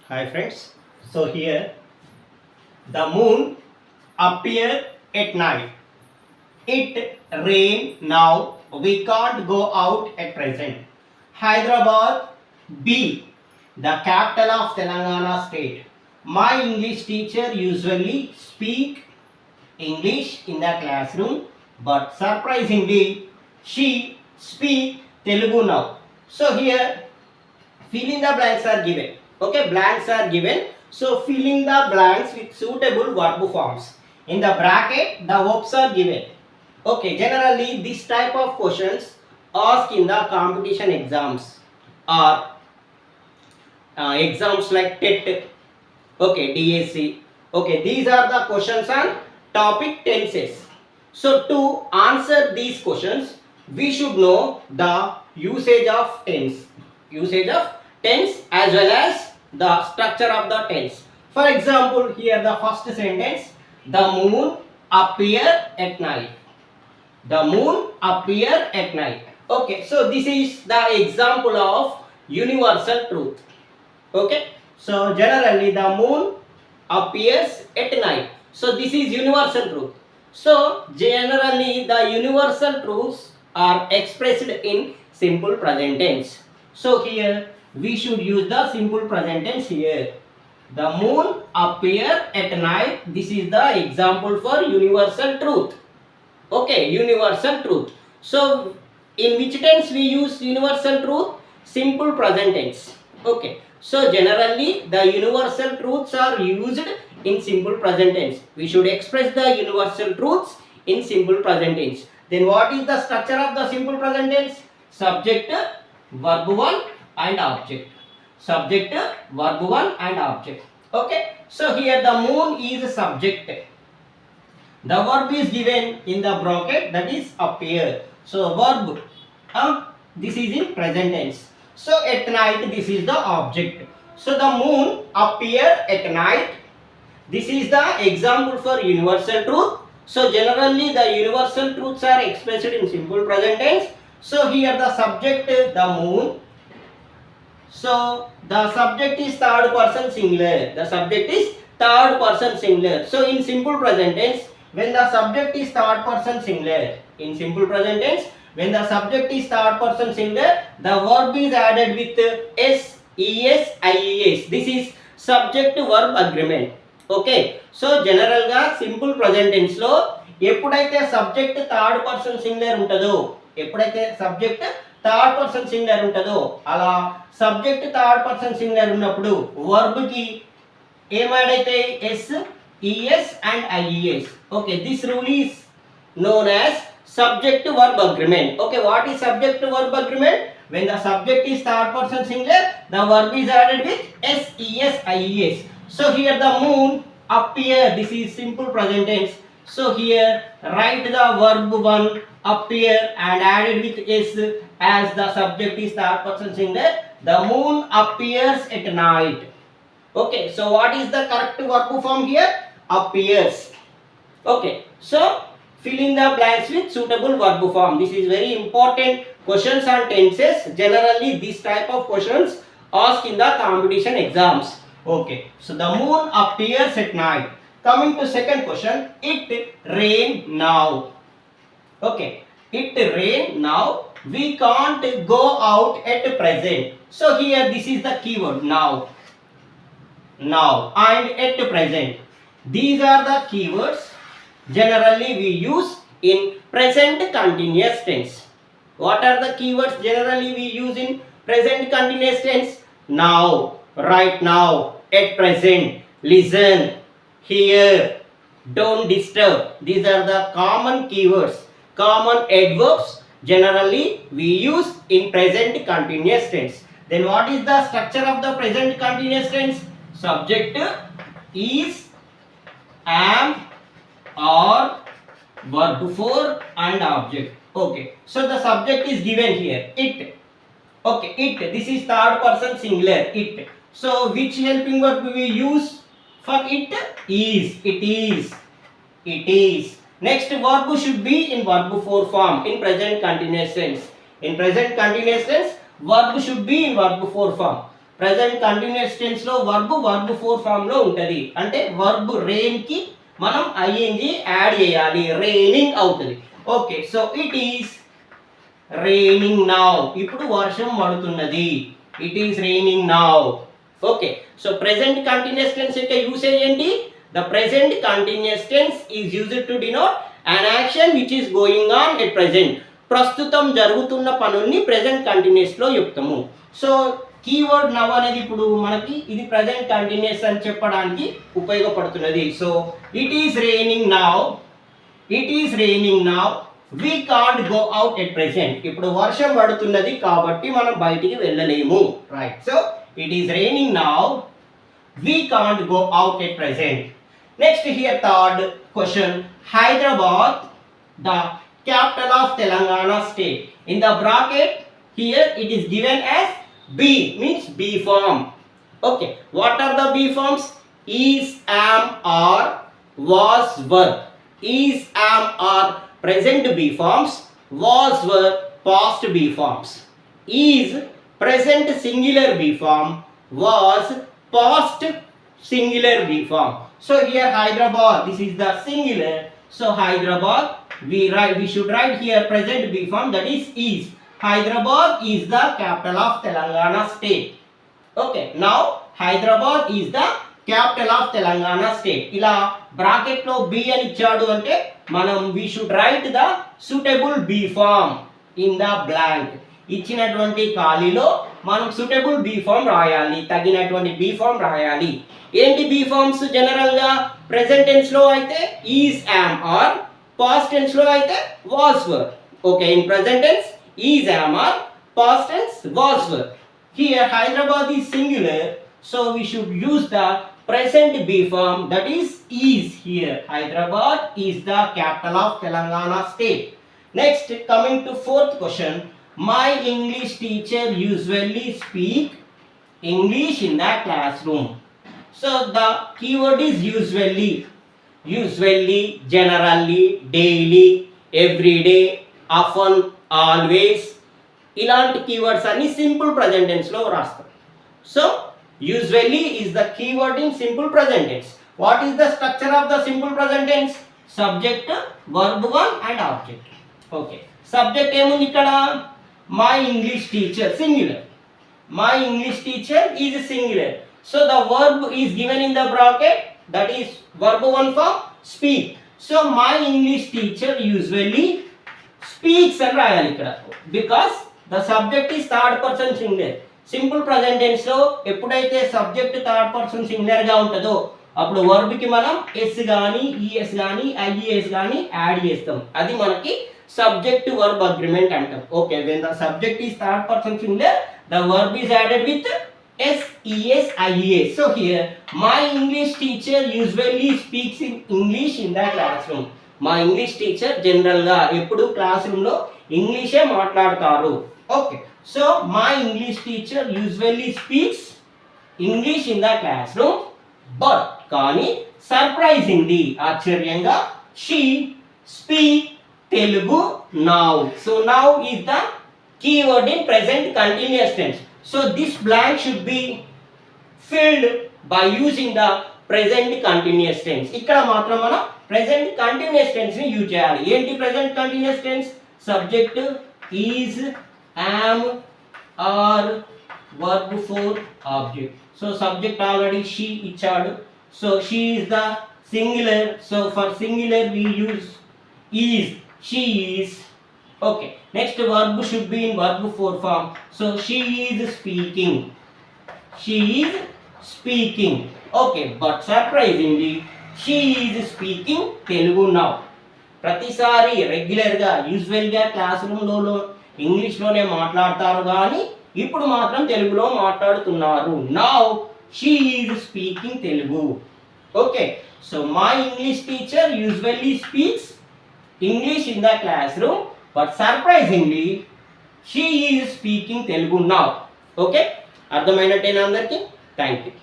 Hi friends. So here the moon appeared at night. It rain now. We can't go out at present. Hyderabad B, the capital of Telangana state. My English teacher usually speak English in the classroom, but surprisingly she speak Telugu now. So here filling the blanks are given. Okay, blanks are given. So filling the blanks with suitable verb forms. In the bracket, the verbs are given. Okay, generally this type of questions asked in the competition exams or exams like TET, okay, DSC. Okay, these are the questions on topic tenses. So to answer these questions, we should know the usage of tense. Usage of tense as well as the structure of the tense. For example, here the first sentence, the moon appear at night. The moon appear at night. Okay, so this is the example of universal truth. Okay, so generally the moon appears at night. So this is universal truth. So generally the universal truths are expressed in simple present tense. So here we should use the simple present tense here. The moon appear at night. This is the example for universal truth. Okay, universal truth. So in which tense we use universal truth? Simple present tense. Okay, so generally the universal truths are used in simple present tense. We should express the universal truths in simple present tense. Then what is the structure of the simple present tense? Subject, verb 1 and object. Subject, verb 1 and object. Okay, so here the moon is subject. The verb is given in the bracket, that is appear. So verb, this is in present tense. So at night, this is the object. So the moon appear at night. This is the example for universal truth. So generally the universal truths are expressed in simple present tense. So here the subject, the moon. So the subject is third person singular. The subject is third person singular. So in simple present tense, when the subject is third person singular, in simple present tense, when the subject is third person singular, the verb is added with s, es, ies. This is subject verb agreement. Okay, so జనరల్గా simple present టెన్స్లో ఎప్పుడైతే subject third person singular ఉంటుందో, ఎప్పుడైతే subject third person singular ఉంటుందో, అలా subject third person singular ఉన్నప్పుడు వర్బ్కి ఏమాడైతే S, ES and IES. Okay, this rule is known as subject verb agreement. Okay, what is subject verb agreement? When the subject is third person singular, the verb is added with s, es, ies. So here the moon appear, this is simple present tense. So here write the verb 1 appear and added with s as the subject is third person singular. The moon appears at night. Okay, so what is the correct verb form here? Appears. Okay, so fill in the blanks with suitable verb form. This is very important questions on tenses. Generally this type of questions asked in the competition exams. Okay, so the moon appears at night. Coming to second question, it rain now. Okay, it rain now. We can't go out at present. So here this is the keyword now. Now and at present. These are the keywords generally we use in present continuous tense. What are the keywords generally we use in present continuous tense? Now, right now, at present, listen, hear, don't disturb. These are the common keywords, common adverbs generally we use in present continuous tense. Then what is the structure of the present continuous tense? Subject is, am, or verb 4 and object. Okay, so the subject is given here, it. Okay, it, this is third person singular, it. So which helping verb we use for it? Is. It is, it is. Next verb should be in verb 4 form in present continuous tense. In present continuous tense, verb should be in verb 4 form. Present continuous tense లో verb four form లో ఉంటది. అంటే verb rain కి మనం ING add చేయాలి, raining అవుతుంది. Okay, so it is raining now. ఇప్పుడు వర్షం పడుతున్నది. It is raining now. Okay, so present continuous tense యొక్క యూసేజ్ ఏంటి? The present continuous tense is used to denote an action which is going on at present. ప్రస్తుతం జరుగుతున్న పనుల్ని present continuous లో చెప్తాము. సో కీవర్డ్ నవ్ అనేది ఇప్పుడు మనకి ఇది ప్రెసెంట్ కంటిన్యూస్ అని చెప్పడానికి ఉపయోగపడుతున్నది. So it is raining now, it is raining now, we can't go out at present. ఇప్పుడు వర్షం పడుతున్నది కాబట్టి మనం బయటికి వెళ్ళలేము. Right, so it is raining now, we can't go out at present. Next here third question. Hyderabad, the capital of Telangana state. In the bracket here it is given as B, means B form. Okay, what are the B forms? Is, am, are, was, were. Is, am, are present B forms. Was, were past B forms. Is present singular B form. Was past singular B form. So here Hyderabad, this is the singular. So Hyderabad, we should write here present B form, that is. Hyderabad is the capital of Telangana state. Okay, now Hyderabad is the capital of Telangana state. ఇలా bracket లో B అని ఇచ్చాడు అంటే మనం we should write the suitable B form in the blank. ఇచ్చినటువంటి ఖాళీలో మనం suitable B form రాయాలి, తగినటువంటి B form రాయాలి. ఏంటి B forms? జనరల్ గా ప్రెసెంట్ టెన్స్ లో అయితే is, am, are, past tense లో అయితే was, were. Okay, in present tense is, am, are, past tense was, were. Here Hyderabad is singular, so we should use the present B form, that is here. Hyderabad is the capital of Telangana state. Next, coming to fourth question. My English teacher usually speak English in the classroom. So the keyword is usually. Usually, generally, daily, every day, often, always. ఇలాంటి keywords అన్ని simple present tense లో రాస్తాం. So usually is the keyword in simple present tense. What is the structure of the simple present tense? Subject, verb 1 and object. Okay, subject ఏముంది ఇక్కడ? My English teacher, singular. My English teacher is singular. So the verb is given in the bracket, that is verb 1 form, speak. So my English teacher usually speaks అని రాయాలి ఇక్కడ, because the subject is third person singular. Simple present tense లో ఎప్పుడైతే subject third person singular గా ఉంటుందో అప్పుడు verb కి మనం ఎస్ గాని, ఈఎస్ గాని, ఐఈఎస్ గాని యాడ్ చేస్తాం. అది మనకి సబ్జెక్ట్ వర్బ్ అగ్రిమెంట్ అంటాం. Okay, when the subject is third person singular, the verb is added with s, es, ies. So here my English teacher usually speaks in English in the classroom. మా English teacher general గా ఎప్పుడు classroom లో ఇంగ్లీషే మాట్లాడతారు. Okay, so my English teacher usually speaks English in the classroom, but కానీ surprisingly, ఆశ్చర్యంగా, she speak Telugu now. So now is the keyword in present continuous tense. So this blank should be filled by using the present continuous tense. ఇక్కడ మాత్రం మనం present continuous tense ని use చేయాలి. ఏంటి present continuous tense? Subject is, am, are, verb 4, object. So subject already she ichadu, so she is the singular, so for singular we use is, she is. Okay, next verb should be in verb 4 form, so she is speaking, she is speaking. Okay, but surprisingly she is speaking Telugu now. ప్రతిసారి రెగ్యులర్గా యూజువల్గా class రూమ్లో ఇంగ్లీష్లోనే మాట్లాడతారు కానీ ఇప్పుడు మాత్రం తెలుగులో మాట్లాడుతున్నారు. Now she is speaking Telugu. Okay, so my English teacher usually speaks English in the classroom, but surprisingly she is speaking Telugu now. Okay, అర్థమైనట్టేనా అందరికీ? Thank you.